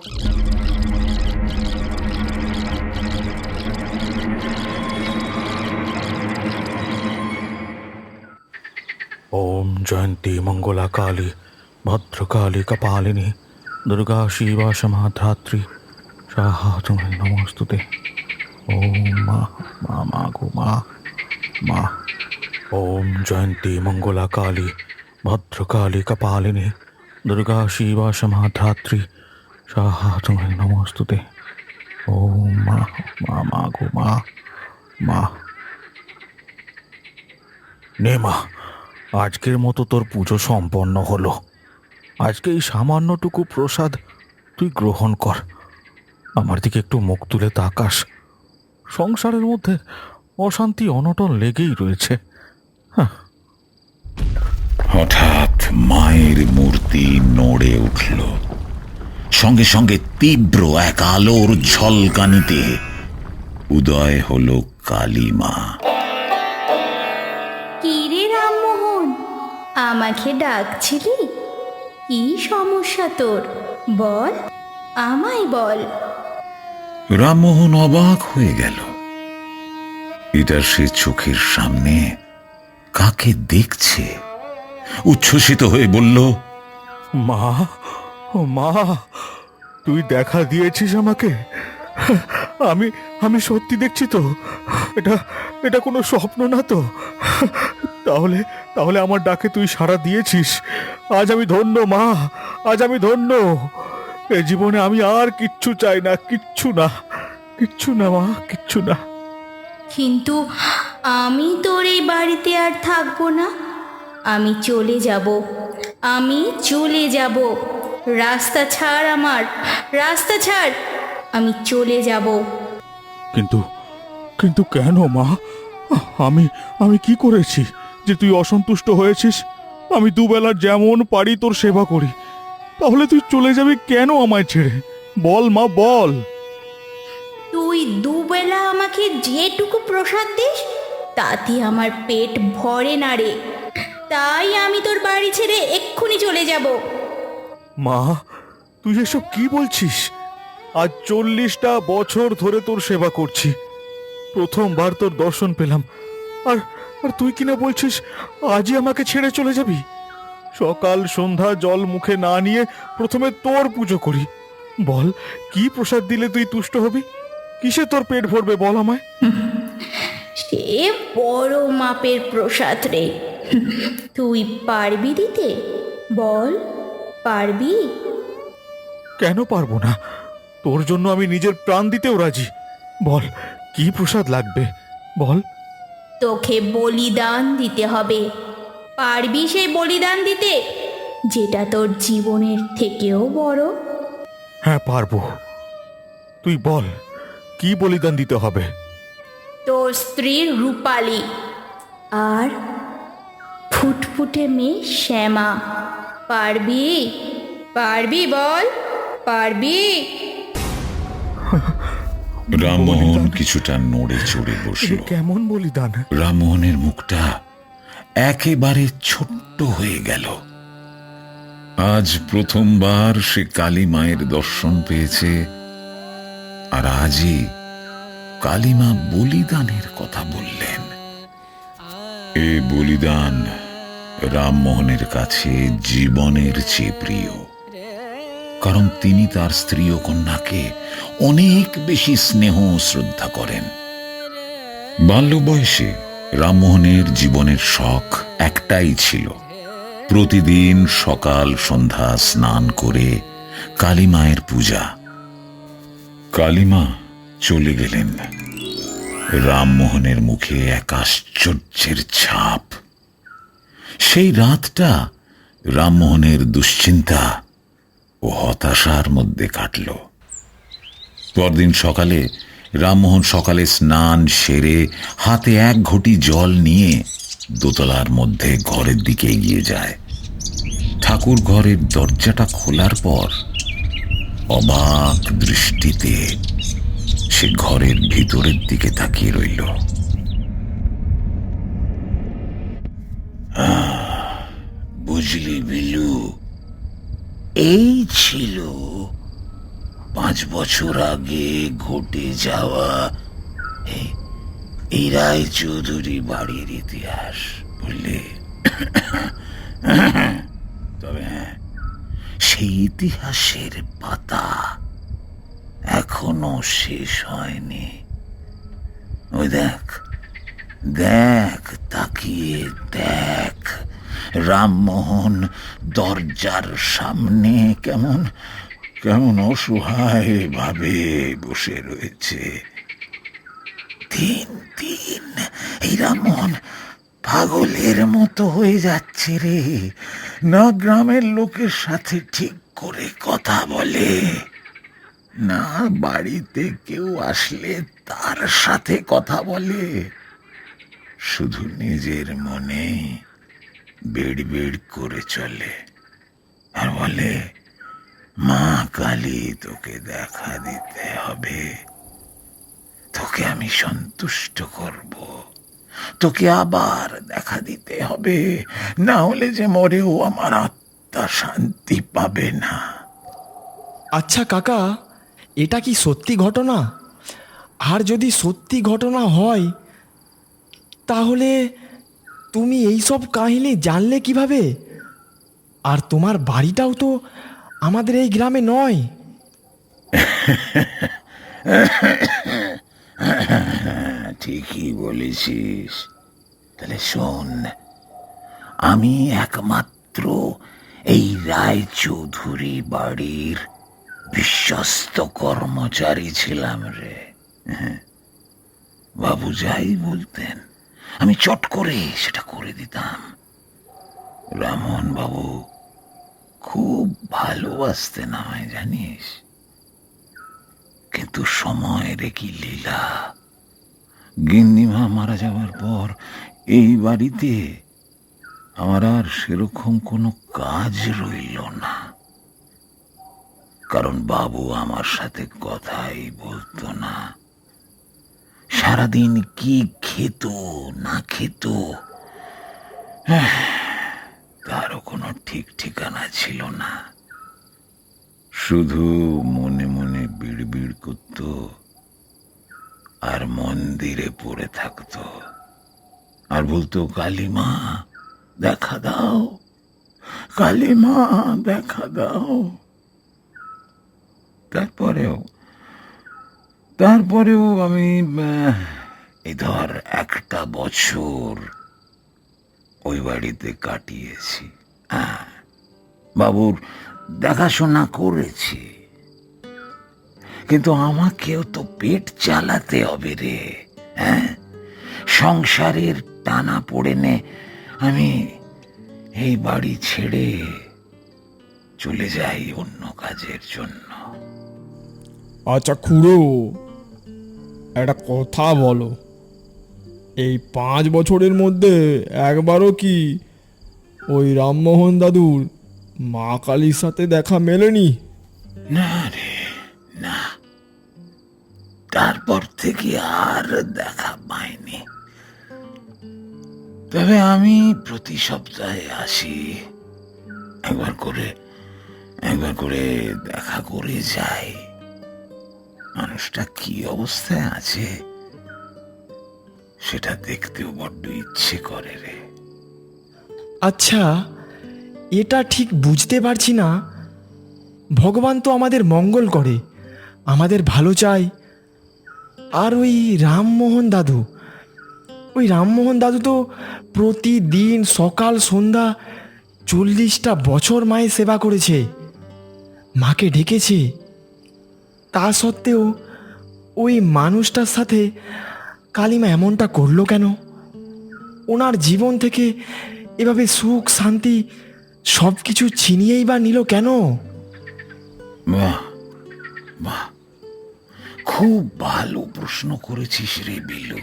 ओम जयंती मंगला काली भद्रकाली कपालिनी दुर्गा शिवा क्षमा धात्री स्वाहा तुम्हें नमोस्तुते। ओम माँ माँ माँ गो माँ माँ। ओम जयंती मंगला काली भद्रकाली कपालिनी दुर्गा शिवा क्षमा धात्री स्वाहा तुम्हें नमोस्तुते। ओम माँ माँ माँ गो माँ माँ। নে মা, আজকের মতো তোর পুজো সম্পন্ন হলো। আজকে এই সামান্যটুকু প্রসাদ তুই গ্রহণ কর। আমার দিকে একটু মুখ তুলে তাকাস। সংসারের মধ্যে অশান্তি অনটন লেগেই রয়েছে। হঠাৎ মায়ের মূর্তি নড়ে উঠল, সঙ্গে সঙ্গে তীব্র এক আলোর ঝলকানিতে উদয় হল কালী মা। কিরে রামমোহন, আমাকে ডাকছিলি? কি সমস্যা তোর, বল, আমায় বল। রামমোহন অবাক হয়ে গেল। এটা সে চোখের সামনে কাকে দেখছে। উচ্ছ্বসিত হয়ে বলল, মা, ও মা, তুই দেখা দিয়েছিস আমাকে। আমি আমি সত্যি দেখছি তো? এটা এটা কোনো স্বপ্ন না তো? তাহলে তাহলে আমার ডাকে তুই সাড়া দিয়েছিস। আজ আমি ধন্য মা, আজ আমি ধন্য। এ জীবনে আমি আর কিচ্ছু চাই না, কিচ্ছু না, কিচ্ছু না মা, কিচ্ছু না। কিন্তু আমি তোর এই বাড়িতে আর থাকবো না। আমি চলে যাব, আমি চলে যাব। রাস্তা ছাড়, আমার রাস্তা ছাড়, আমি চলে যাব। কিন্তু কিন্তু কেন মা? আমি আমি কি করেছি যে তুই অসন্তুষ্ট হয়েছিস? আমি দুবেলা যেমন পারি তোর সেবা করি, তাহলে তুই চলে যাবি কেন আমায় ছেড়ে? বল মা, বল। তুই দুবেলা আমাকে যেটুকু প্রসাদ দিস তাতে আমার পেট ভরে না রে। তাই আমি তোর বাড়ি ছেড়ে এক্ষুনি চলে যাব। মা, তুই এসব কি বলছিস? আজ 40টা বছর ধরে তোর সেবা করছি, প্রথমবার তোর দর্শন পেলাম, আর আর তুই কিনা বলছিস আজই আমাকে ছেড়ে চলে যাবি? সকাল সন্ধ্যা জল মুখে না নিয়ে প্রথমে তোর পুজো করি। বল, কি প্রসাদ দিলে তুই তুষ্ট হবি? কিসে তোর পেট ভরবে বল আমায়? সে বড় মাপের প্রসাদ রে। তুই পারবি দিতে? বল, পারবি? কেন পারবো না? তোর জন্য আমি নিজের প্রাণ দিতেও রাজি। বল, কি প্রসাদ লাগবে বল। তোকে বলিদান দিতে হবে। পারবি সেই বলিদান দিতে, যেটা তোর জীবনের থেকেও বড়? হ্যাঁ, পারবো। তুই বল, কি বলিদান দিতে হবে? তোর স্ত্রীর রূপালী আর ফুটফুটে মেয়ে শ্যামা। পারবি? পারবি বল, পারবি? রামমোহন কিছুটা নড়ে চড়ে বসল। কেমন বলিদান? রামমোহনের মুখটা একেবারে ছোট্ট হয়ে গেল। আজ প্রথমবার সে কালী মায়ের দর্শন পেয়েছে, আর আজই কালীমা বলিদানের কথা বললেন। এ বলিদান রামমোহনের কাছে জীবনের চেয়ে প্রিয়, কারণ তিনি তার স্ত্রী ও কন্যাকে অনেক বেশি স্নেহ ও শ্রদ্ধা করেন। বাল্য বয়সে রামমোহনের জীবনের শখ একটাই ছিল, প্রতিদিন সকাল সন্ধ্যা স্নান করে কালী মায়ের পূজা। কালীমা চলে গেলেন। রামমোহনের মুখে এক আশ্চর্যের ছাপ। সেই রাতটা রামমোহনের দুশ্চিন্তা ও হতাশার মধ্যে কাটল। পরদিন সকালে রামমোহন সকালে স্নান সেরে হাতে এক ঘটি জল নিয়ে দোতলার মধ্যে ঘরের দিকে এগিয়ে যায়। ঠাকুর ঘরের দরজাটা খোলার পর অবাক দৃষ্টিতে সে ঘরের ভিতরের দিকে তাকিয়ে রইল। বুঝলি বিলু, এই ছিল 5 বছর আগে ঘটে যাওয়া এই- এই রায়চৌধুরী বাড়ির ইতিহাস, বুঝলে? তবে হ্যাঁ, সেই ইতিহাসের পাতা এখনো শেষ হয়নি। ওই দেখ, দেখ, তাকিয়ে দেখ, রামমোহন দরজার সামনে কেমন কেমন অসহায় ভাবে বসে রয়েছে। দিন দিন এই রামমোহন পাগলের মতো হয়ে যাচ্ছে রে। না গ্রামের লোকের সাথে ঠিক করে কথা বলে, না বাড়িতে কেউ আসলে তার সাথে কথা বলে। শুধু নিজের মনে বেড় বেড় করে চলে আর বলে, মা কালী তোকে দেখা দিতে হবে, তোকে আমি সন্তুষ্ট করব, তোকে আবার দেখা দিতে হবে, না হলে যে মরেও আমার আত্মা শান্তি পাবে না। আচ্ছা কাকা, এটা কি সত্যি ঘটনা? আর যদি সত্যি ঘটনা হয় তাহলে তুমি এই সব কাহিনী জানলে কিভাবে? আর তোমার বাড়িটাও তো আমাদের এই গ্রামে নয়। ঠিকই বলেছিস। তাহলে শোন, আমি একমাত্র এই রায়চৌধুরী বাড়ির বিশ্বস্ত কর্মচারী ছিলাম রে। বাবু যাই বলতেন আমি চট করে সেটা করে দিতাম। রামন বাবু খুব ভালোবাসতেন আমায়, জানিস। কিন্তু সময়ের কি লীলা, গিন্নিমা মারা যাওয়ার পর এই বাড়িতে আমার আর সেরকম কোনো কাজ রইল না। কারণ বাবু আমার সাথে কথাই বলতো না। সারাদিন কি খেত না খেত তারও কোনো ঠিক ঠিকানা ছিল না। শুধু মনে মনে বিড়বিড় করত আর মন্দিরে পড়ে থাকতো আর বলতো, কালীমা দেখা দাও, কালীমা দেখা দাও। তারপরেও আমি এই ধর 1টা বছর ওই বাড়িতে কাটিয়েছি। বাবুর দেখাশোনা করেছি, কিন্তু আমাকেও তো পেট চালাতে হবে রে। সংসারের টানা পড়েনে আমি এই বাড়ি ছেড়ে চলে যাই অন্য কাজের জন্য। আচ্ছা খুড়ো, একটা কথা বলো, এই 5 বছরের মধ্যে একবারও কি ওই রামমোহন দাদুর মা কালীর সাথে দেখা মেলেনি? না রে, না। তারপর থেকে আর দেখা পাইনি। তবে আমি প্রতি সপ্তাহে আসি, একবার করে দেখা করে যাই। মানুষটা কি অবস্থায় আছে সেটা দেখতেও বড্ড ইচ্ছে করে রে। আচ্ছা, এটা ঠিক বুঝতে পারছি না। ভগবান তো আমাদের মঙ্গল করে, আমাদের ভালো চায়। আর ওই রামমোহন দাদু তো প্রতিদিন সকাল সন্ধ্যা 40টা বছর মায়ের সেবা করেছে, মাকে ডেকেছে। তা সত্ত্বেও ওই মানুষটার সাথে কালিমা এমনটা করলো কেন? ওনার জীবন থেকে এভাবে সুখ শান্তি সব কিছু ছিনিয়েই বা নিল কেন? বাহ বাহ, খুব ভালো প্রশ্ন করেছিস রে বিলু।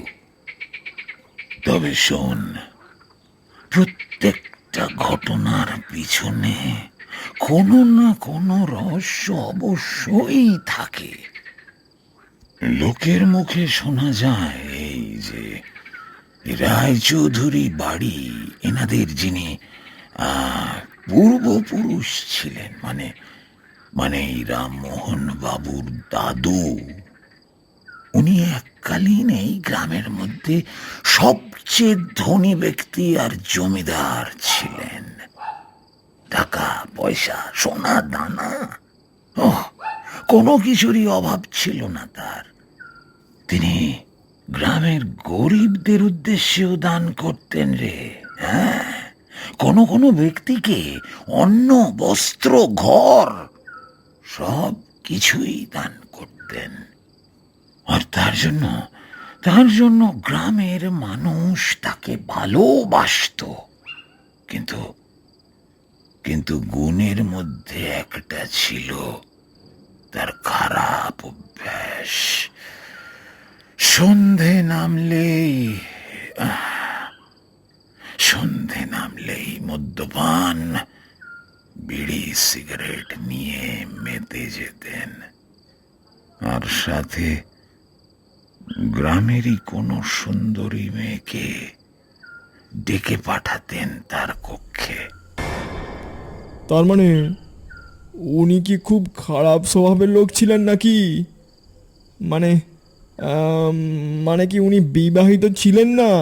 তবে শোন, প্রত্যেকটা ঘটনার পিছনে কোনো না কোনো রহস্য অবশ্যই থাকে। লোকের মুখে শোনা যায় এই যে রায়চৌধুরী বাড়ি এনাদের যিনি পূর্বপুরুষ ছিলেন, মানে মানে এই রামমোহন বাবুর দাদু, উনি এককালীন এই গ্রামের মধ্যে সবচেয়ে ধনী ব্যক্তি আর জমিদার ছিলেন। টাকা পয়সা সোনা দানা কোনো কিছুরই অভাব ছিল না তার। তিনি গ্রামের গরিবদের উদ্দেশ্যেও দান করতেন রে। হ্যাঁ, কোনো কোনো ব্যক্তিকে অন্ন বস্ত্র ঘর সব কিছুই দান করতেন। আর তার জন্য গ্রামের মানুষ তাকে ভালোবাসত। কিন্তু গুণের মধ্যে একটা ছিল, তার খারাপ অভ্যাস। সন্ধে নামলেই মদ্যপান, বিড়ি সিগারেট নিয়ে মেতে যেতেন। আর সাথে গ্রামেরই কোনো সুন্দরী মেয়েকে ডেকে পাঠাতেন তার কক্ষে। তার মানে উনি কি খুব খারাপ স্বভাবের লোক ছিলেন নাকি? মানে মানে কি উনি বিবাহিত ছিলেন না?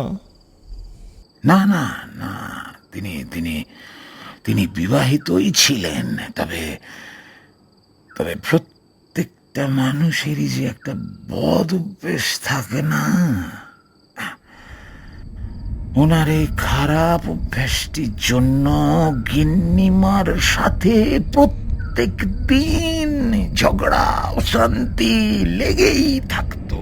না না না, তিনি বিবাহিতই ছিলেন। তবে প্রত্যেকটা মানুষেরই যে একটা বদ অভ্যেস থাকে না, ওনার এই খারাপ অভ্যাসটির জন্য গিন্নিমার সাথে প্রত্যেক দিন ঝগড়া অশান্তি লেগেই থাকতো।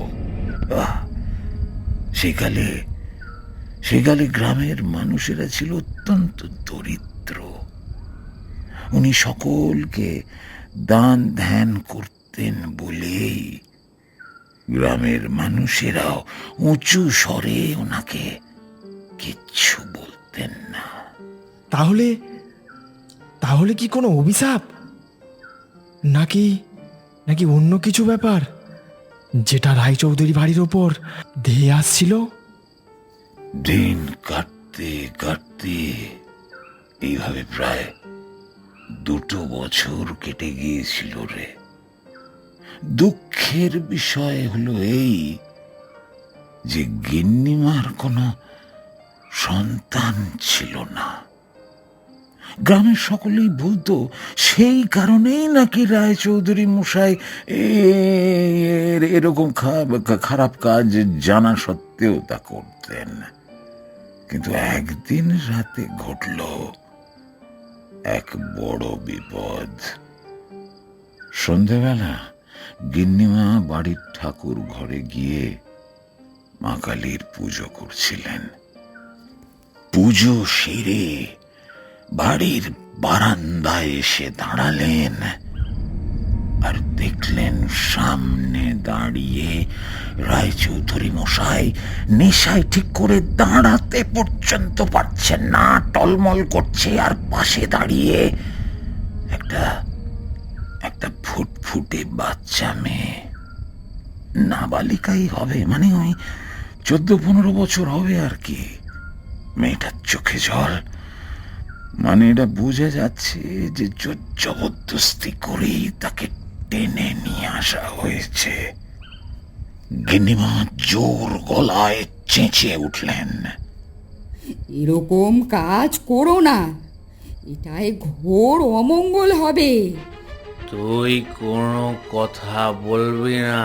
সেকালে গ্রামের মানুষেরা ছিল অত্যন্ত দরিদ্র। উনি সকলকে দান ধ্যান করতেন বলেই গ্রামের মানুষেরাও উঁচু স্বরে ওনাকে কিচ্ছু বলতেন না। তাহলে কি কোনো অভিশাপ নাকি অন্য কিছু ব্যাপার যেটা রায়চৌধুরী বাড়ির ওপর ধেয়ে আসছিল? দিন কাটতে কাটতে এইভাবে প্রায় 2 বছর কেটে গিয়েছিল রে। দুঃখের বিষয় হলো এই যে গিন্নিমার কোনো সন্তান ছিল না। গ্রামের সকলেই বলতো সেই কারণেই নাকি রায়চৌধুরী মশাই এরকম খারাপ কাজ জানা সত্ত্বেও তা করতেন। কিন্তু একদিন রাতে ঘটল এক বড় বিপদ। সন্ধেবেলা গিন্নিমা বাড়ির ঠাকুর ঘরে গিয়ে মা কালীর পুজো করছিলেন। পুজো সেরে বাড়ির বারান্দায় এসে দাঁড়ালেন আর দেখলেন সামনে দাঁড়িয়ে রায়চৌধুরী মশাই। নেশায় ঠিক করে দাঁড়াতে পর্যন্ত পারছেন না, টলমল করছে। আর পাশে দাঁড়িয়ে একটা ফুটফুটে বাচ্চা মেয়ে, নাবালিকাই হবে, মানে ওই 14-15 বছর হবে আর কি। মেয়েটার চোখে জল, মানে এটা বোঝা যাচ্ছে যে জবরদস্তি করেই তাকে টেনে নিয়ে আসা হয়েছে। গিন্নিমা জোর গলায় চেঁচিয়ে উঠলেন, এরকম কাজ করো না, এটাই ঘোর অমঙ্গল হবে। তুই কোনো কথা বলবি না,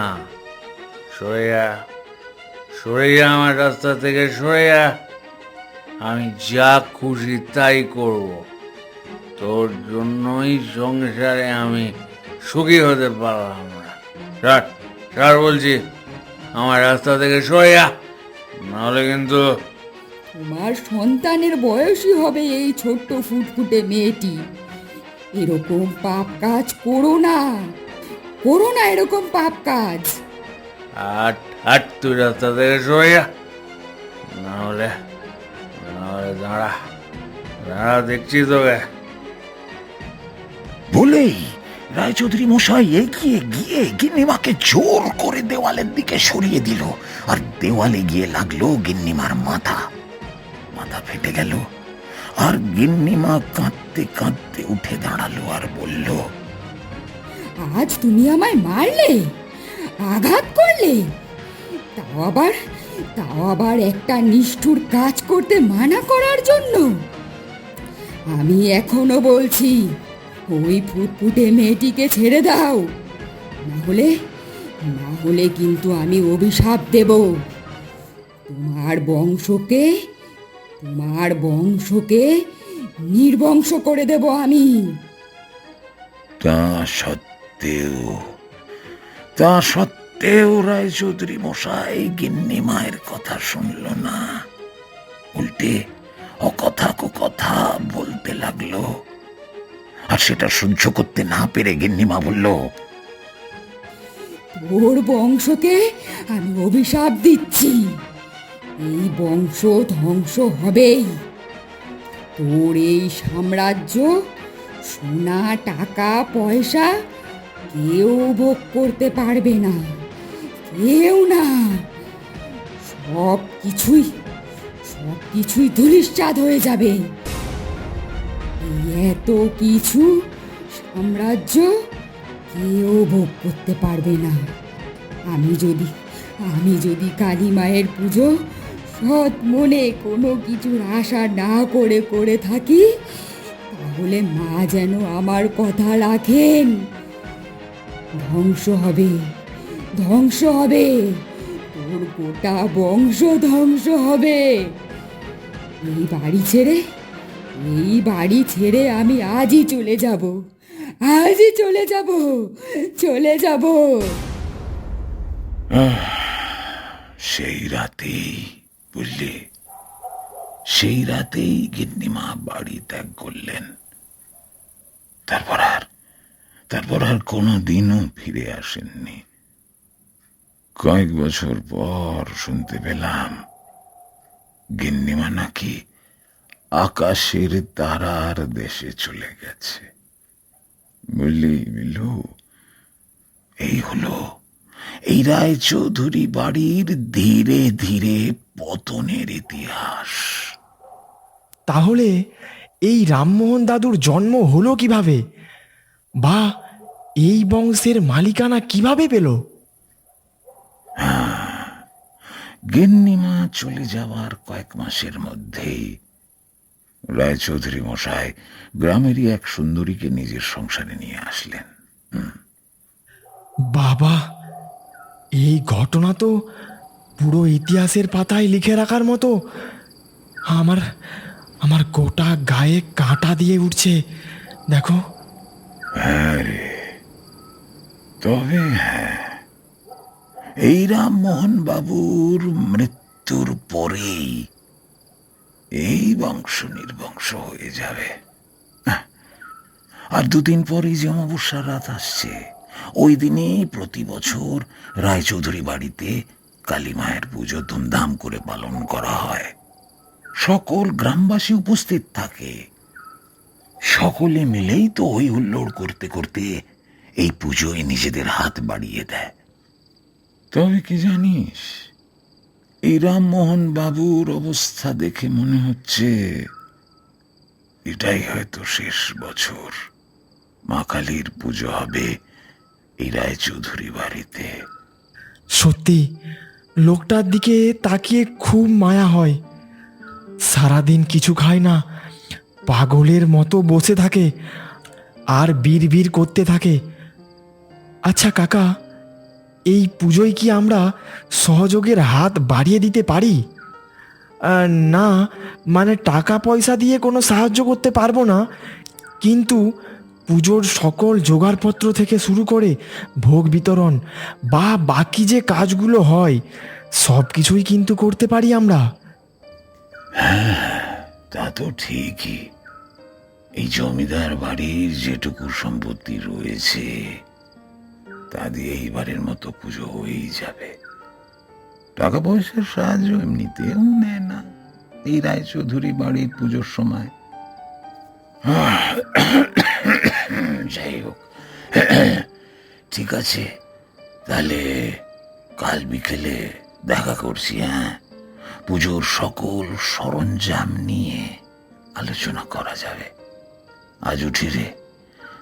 সরে যা আমার রাস্তা থেকে, সরে যা। আমি যা খুশি তাই করব। তোর জন্যই সংসারে আমি সুখী হতে পারলাম না। ছাড় বলছি, আমার রাস্তা থেকে সরে যা, নাহলে কিন্তু। তোমার সন্তানের বয়সই হবে এই ছোট্ট ফুটফুটে মেয়েটি। এরকম পাপ কাজ করো না এরকম পাপ কাজ। হাট তুই রাস্তা থেকে সরে যা, নাহলে দাঁড়া দেখছি তোকে। বলেই রায়চৌধুরী মশাই এগিয়ে গিয়ে গিন্নিমাকে জোর করে দেওয়ালের দিকে সরিয়ে দিল। আর দেওয়ালে গিয়ে লাগলো গিন্নিমার মাথা ফেটে গেল। আর গিন্নিমা কাঁদতে কাঁদতে উঠে দাঁড়ালো আর বলল, আজ তুমি আমায় মারলে, আঘাত করলে, তাও আবার একটা নিষ্ঠুর কাজ করতে মানা করার জন্য। আমি এখনো বলছি, ওই ফুটফুটে মেয়েটিকে ছেড়ে দাও, না হলে কিন্তু আমি অভিশাপ দেব। তোমার বংশকে নির্বংশ করে দেব আমি। তা সত্ত্বেও রায়চৌধুরী মশাই গিন্নি মায়ের কথা শুনল না, উল্টে অকথা কুকথা বলতে লাগলো। আর সেটা সহ্য করতে না পেরে গিন্নিমা বলল, তোর বংশকে আমি অভিশাপ দিচ্ছি, এই বংশ ধ্বংস হবেই। তোর এই সাম্রাজ্য, সোনা টাকা পয়সা কেউ ভোগ করতে পারবে না, কেউ না। সব কিছুই ধূলিসাৎ হয়ে যাবে। এই এত কিছু সাম্রাজ্য কেউ ভোগ করতে পারবে না। আমি যদি কালী মায়ের পুজো সৎ মনে কোনো কিছুর আশা না করে থাকি, তাহলে মা যেন আমার কথা রাখেন। ধ্বংস হবে, তোর গোটা বংশ ধ্বংস হবে। এই বাড়ি ছেড়ে আমি আজই চলে যাব। সেই রাতেই গিন্নিমা বাড়ি ত্যাগ করলেন। তারপর আর কোনোদিনও ফিরে আসেননি। কয়েক বছর পর শুনতে পেলাম, গিন্নিমা নাকি আকাশের তারার দেশে চলে গেছে। বুঝলি বিলু, এই রায়চৌধুরী বাড়ির ধীরে ধীরে পতনের ইতিহাস। তাহলে এই রামমোহন দাদুর জন্ম হলো কিভাবে, বা এই বংশের মালিকানা কিভাবে পেল? গিন্নিমা চলে যাওয়ার কয়েক মাসের মধ্যেই রায়চৌধুরী মশাই গ্রামেরই এক সুন্দরীকে নিজের সংসারে নিয়ে আসলেন। বাবা, এই ঘটনা তো পুরো ইতিহাসের পাতায় লিখে রাখার মতো। আমার গোটা গায়ে কাঁটা দিয়ে উঠছে, দেখো। তবে এই রামমোহন বাবুর মৃত্যুর পরেই এই বংশ নির্বংশ হয়ে যাবে। আর দুদিন পরেই যে অমাবস্যার রাত আসছে, ওই দিনেই প্রতি বছর রায়চৌধুরী বাড়িতে কালী মায়ের পুজো ধুমধাম করে পালন করা হয়। সকল গ্রামবাসী উপস্থিত থাকে। সকলে মিলেই তো হই হুল্লোড় করতে করতে এই পুজোয় নিজেদের হাত বাড়িয়ে দেয়। তবে কি জানিস, এই রামমোহন বাবুর অবস্থা দেখে মনে হচ্ছে এটাই হয়তো শেষ বছর মা কালীর পুজো হবে এই রায়চৌধুরী বাড়িতে। সত্যি, লোকটার দিকে তাকিয়ে খুব মায়া হয়। সারাদিন কিছু খায় না, পাগলের মতো বসে থাকে আর বিড়বিড় করতে থাকে। আচ্ছা কাকা, এই পুজোয় কি আমরা সহযোগের হাত বাড়িয়ে দিতে পারি? না, মানে টাকা পয়সা দিয়ে কোনো সাহায্য করতে পারবো না, কিন্তু পুজোর সকল জোগাড়পত্র থেকে শুরু করে ভোগ বিতরণ বা বাকি যে কাজগুলো হয় সব কিছুই কিন্তু করতে পারি আমরা। তা তো ঠিকই। এই জমিদার বাড়ির যেটুকু সম্পত্তি রয়েছে তা দিয়ে এইবারের মতো পুজো হয়েই যাবে। টাকা পয়সার সাহায্য এমনিতেও নেয় না এই রায়চৌধুরী বাড়ির পুজোর সময়। যাই হোক, ঠিক আছে, তাহলে কাল বিকেলে দেখা করছি। পুজোর সকল সরঞ্জাম নিয়ে আলোচনা করা যাবে। আজ উঠি রে,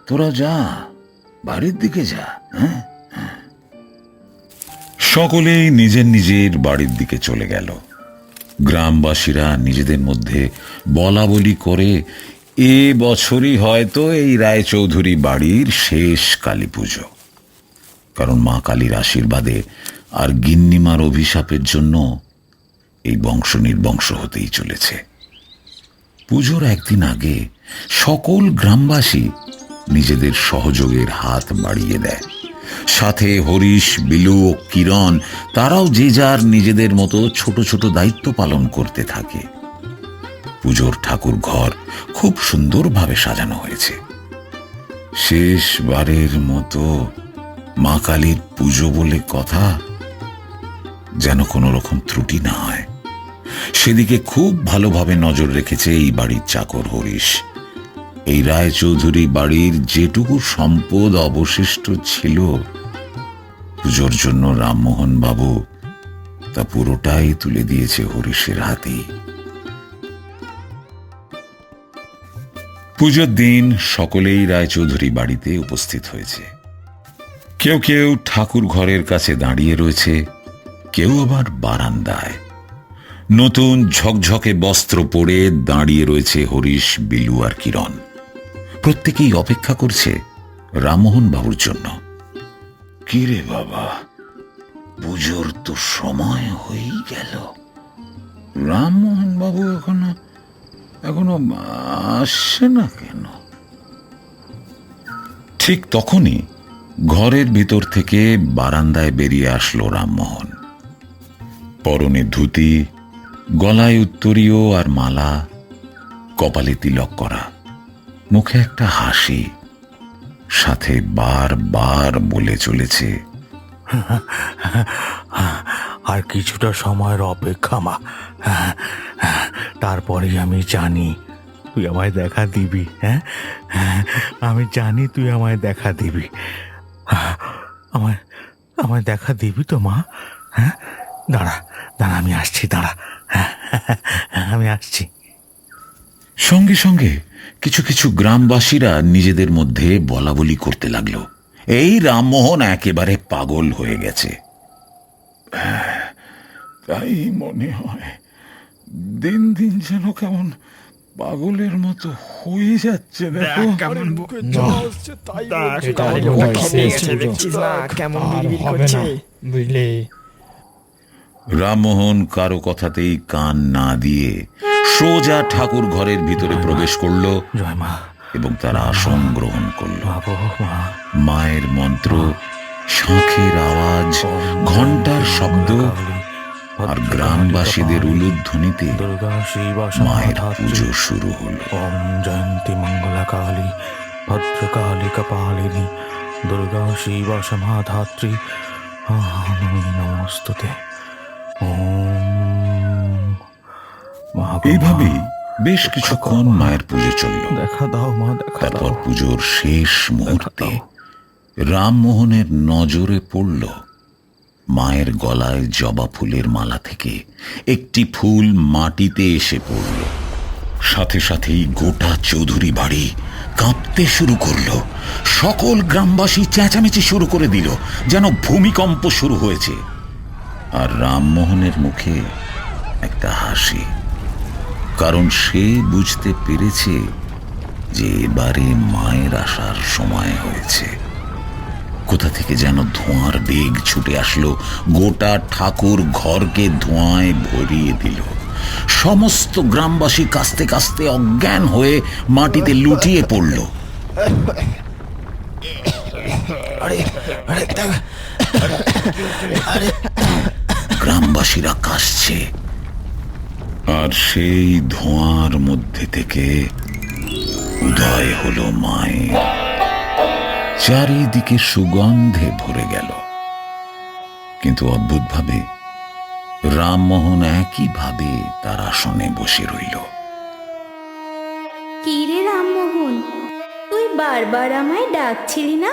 তোরা যা, বাড়ির দিকে যা। হ্যাঁ, সকলেই নিজের নিজের বাড়ির দিকে চলে গেল। গ্রামবাসীরা নিজেদের মধ্যে বলা বলি করে এ বছরই হয়তো এই রায়চৌধুরী বাড়ির শেষ কালী পুজো। কারণ মা কালীর আশীর্বাদে আর গিন্নিমার অভিশাপের জন্য এই বংশ নির্বংশ হতেই চলেছে। পুজোর একদিন আগে সকল গ্রামবাসী নিজেদের সহযোগের হাত বাড়িয়ে দেয়। সাথে হরিশ, বিলু ও কিরণ তারাও যে যার নিজেদের মতো ছোট ছোট দায়িত্ব পালন করতে থাকে। পুজোর ঠাকুর ঘর খুব সুন্দরভাবে সাজানো হয়েছে। শেষবারের মতো মা কালীর পুজো বলে কথা, যেন কোনো রকম ত্রুটি না হয় সেদিকে খুব ভালোভাবে নজর রেখেছে এই বাড়ির চাকর হরিশ। এই রায়চৌধুরী বাড়ির যেটুকু সম্পদ অবশিষ্ট ছিল পুজোর জন্য রামমোহন বাবু তা পুরোটাই তুলে দিয়েছে হরিশের হাতেই। পুজোর দিন সকলেই রায়চৌধুরী বাড়িতে উপস্থিত হয়েছে। কেউ কেউ ঠাকুর ঘরের কাছে দাঁড়িয়ে রয়েছে, কেউ আবার বারান্দায়। নতুন ঝকঝকে বস্ত্র পরে দাঁড়িয়ে রয়েছে হরিশ, বিলু আর কিরণ। প্রত্যেকেই অপেক্ষা করছে রামমোহন বাবুর জন্য। কি রে বাবা, পুজোর তো সময় হয়েই গেল, রামমোহন বাবু এখনো আসছে না কেন? ঠিক তখনই ঘরের ভিতর থেকে বারান্দায় বেরিয়ে আসলো রামমোহন। পরনে ধুতি, গলায় উত্তরীয় আর মালা, কপালে তিলক করা, মুখে একটা হাসি, সাথে বারবার বলে চলেছে, আর কিছুটা সময়ের অপেক্ষা মা, তারপরেই আমি জানি তুই আমায় দেখা দিবি। হ্যাঁ, আমি জানি তুই আমায় দেখা দিবি। আমায় আমায় দেখা দিবি তো মা? হ্যাঁ, দাঁড়া দাঁড়া, আমি আসছি, দাঁড়া, আমি আসছি। সঙ্গে সঙ্গে কিছু কিছু গ্রামবাসীরা নিজেদের মধ্যে বলা বলি করতে লাগলো, এই রামমোহন একেবারে পাগল হয়ে গেছে। তাই মনে হয়, দিন দিন যেন কেমন পাগলের মতো হয়ে যাচ্ছে। দেখো রামমোহন কারো কথাতেই কান না দিয়ে সোজা ঠাকুর ঘরের ভিতরে প্রবেশ করলো জয় মা এবং তার আসন গ্রহণ করল। বাবু মা, মায়ের মন্ত্র, শাঁখের আওয়াজ, ঘন্টার শব্দ আর গ্রামবাসীদের উলুধ্বনিতে দুর্গা শিবা মায়ের পুজো শুরু হলো। ওম জয়ন্তী মঙ্গলা কালী ভদ্রকালী কপালিনী দুর্গা শিবা সমাধাত্রী নমস্তুতে। ওম মা, এইভাবেই বেশ কিছুক্ষণ মায়ের পুজো চলল। দেখা দাও মা, দেখা তারপর দাও। পুজোর শেষ মুহূর্তে রামমোহনের নজরে পড়ল মায়ের গলায় জবা ফুলের মালা থেকে একটি ফুল মাটিতে এসে পড়ল। সাথে সাথেই গোটা চৌধুরী বাড়ি কাঁপতে শুরু করলো। সকল গ্রামবাসী চেঁচামেচি শুরু করে দিল, যেন ভূমিকম্প শুরু হয়েছে। আর রামমোহনের মুখে একটা হাসি, কারণ সে বুঝতে পেরেছে যে এবারে মায়ের আসার সময় হয়েছে। কোথা থেকে যেন ধোঁয়ার বেগ ছুটে আসলো, গোটা ঠাকুর ঘরকে ধোঁয়ায় ভরিয়ে দিল। সমস্ত গ্রামবাসী কাস্তে কাস্তে অজ্ঞান হয়ে মাটিতে লুটিয়ে পড়ল। গ্রামবাসীরা কাশছে, আর সেই ধোঁয়ার মধ্যে থেকে উদয় হলো মায়ের। চারিদিকে সুগন্ধে ভরে গেল। কিন্তু অদ্ভুতভাবে রামমোহন একইভাবে তার আসনে বসে রইল। কি রে রামমোহন, তুই বারবার আমায় ডাকছিলি না?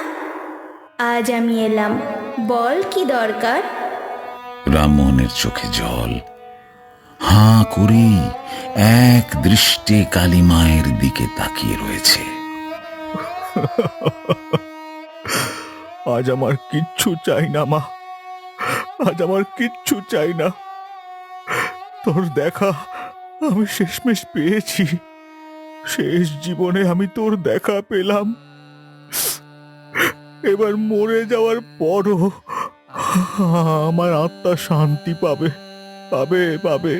আজ আমি এলাম, বল কি দরকার? রামমোহনের চোখে জল। হাঁ করেই এক দৃষ্টে কালী মায়ের দিকে তাকিয়ে রয়েছে। আজ আমার কিচ্ছু চাই না মা, আজ আমার কিচ্ছু চাই না। তোর দেখা আমি শেষমেশ পেয়েছি, শেষ জীবনে আমি তোর দেখা পেলাম। এবার মরে যাওয়ার পরও আমার আত্মা শান্তি পাবে, পাবে পাবে।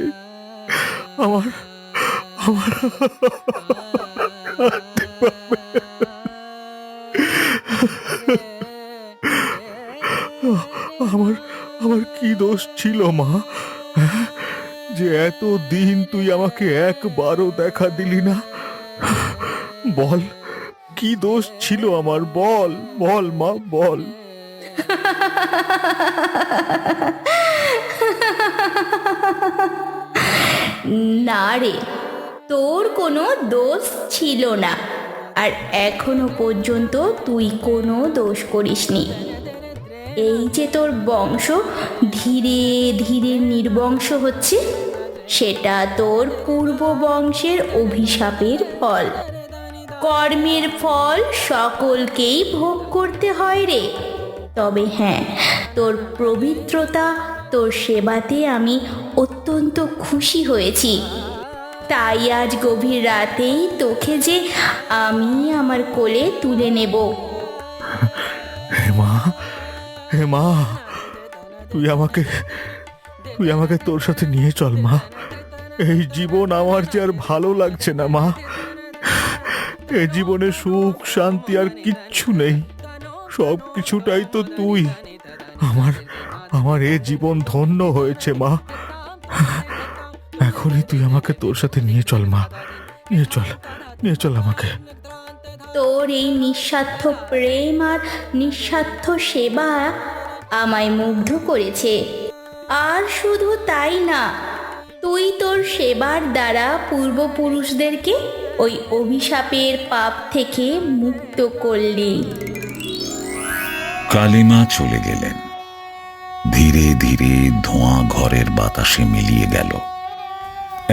আমার আমার শান্তি পাবে। আমার আমার কি দোষ ছিল মা, হ্যাঁ? যে এত দিন তুই আমাকে একবারও দেখা দিলি না? বল, কি দোষ ছিল আমার? বল বল মা, বল। না রে, তোর কোনো দোষ ছিল না, আর এখনো পর্যন্ত তুই কোনো দোষ করিসনি। এই যে তোর বংশ ধীরে ধীরে নির্বংশ হচ্ছে, সেটা তোর পূর্ব বংশের অভিশাপের ফল। কর্মের ফল সকলকেই ভোগ করতে হয় রে। তবে হ্যাঁ, তোর পবিত্রতা, তোর সেবাতে আমি অত্যন্ত খুশি হয়েছি। তাই আজ গভীর রাতেই তোকে যে আমি আমার কোলে তুলে নেব। হে মা, হে মা, তুই আমাকে তোর সাথে নিয়ে চল মা। এই জীবন আমার যে আর ভালো লাগছে না মা। এই জীবনে সুখ শান্তি আর কিচ্ছু নেই, সব কিছুটাই তো তুই। আমার এ জীবন ধন্য হয়েছে মা। এখনই তুই আমাকে তোর সাথে নিয়ে চল মা, নিয়ে চল আমাকে। তোর এই নিঃস্বার্থ প্রেম আর নিঃস্বার্থ সেবা আমায় মুগ্ধ করেছে। আর শুধু তাই না, তুই তোর সেবার দ্বারা পূর্বপুরুষদেরকে ওই অভিশাপের পাপ থেকে মুক্ত করলি। কালিমা চলে গেলেন। ধীরে ধীরে ধোঁয়া ঘরের বাতাসে মিলিয়ে গেল।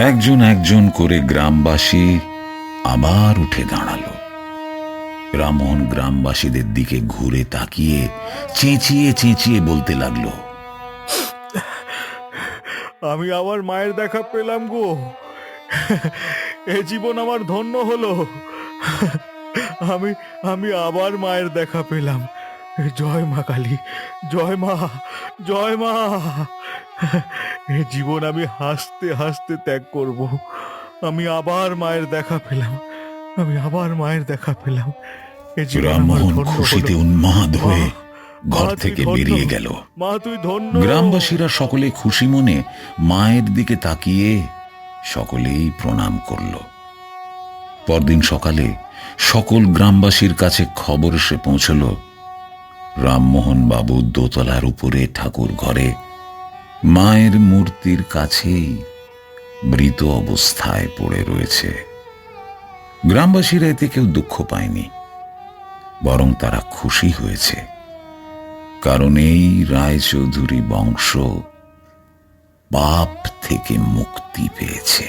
একজন একজন করে গ্রামবাসী আবার উঠে দাঁড়ালো। রামমোহন গ্রামবাসীদের দিকে ঘুরে তাকিয়ে চেঁচিয়ে চেঁচিয়ে বলতে লাগলো, আমি আমার মায়ের দেখা পেলাম গো, এ জীবন আমার ধন্য হলো। আমি আবার মায়ের দেখা পেলাম। জয় মা কালী, জয় মা, জয় মা। এ জীবন আমি হাসতে হাসতে ত্যাগ করব। আমি আবার মায়ের দেখা পেলাম, আমি আবার মায়ের দেখা পেলাম। এ জীবন আমার রামমোহন ধন্য খুশিতে হলো। উন্মাদ হয়ে মা, ঘর তুই থেকে ধন্য। বেরিয়ে গেল। মা তুই ধন্য। গ্রামবাসীরা সকলে খুশি মনে মায়ের দিকে তাকিয়ে সকলেই প্রণাম করল। পরদিন সকালে সকল গ্রামবাসীর কাছে খবর এসে পৌঁছল, রামমোহন বাবু দোতলার উপরে ঠাকুর ঘরে মায়ের মূর্তির কাছেই মৃত অবস্থায় পড়ে রয়েছে। গ্রামবাসীরা এতে কেউ দুঃখ পায়নি, বরং তারা খুশি হয়েছে, কারণ এই রায়চৌধুরী বংশ পাপ থেকে মুক্তি পেয়েছে।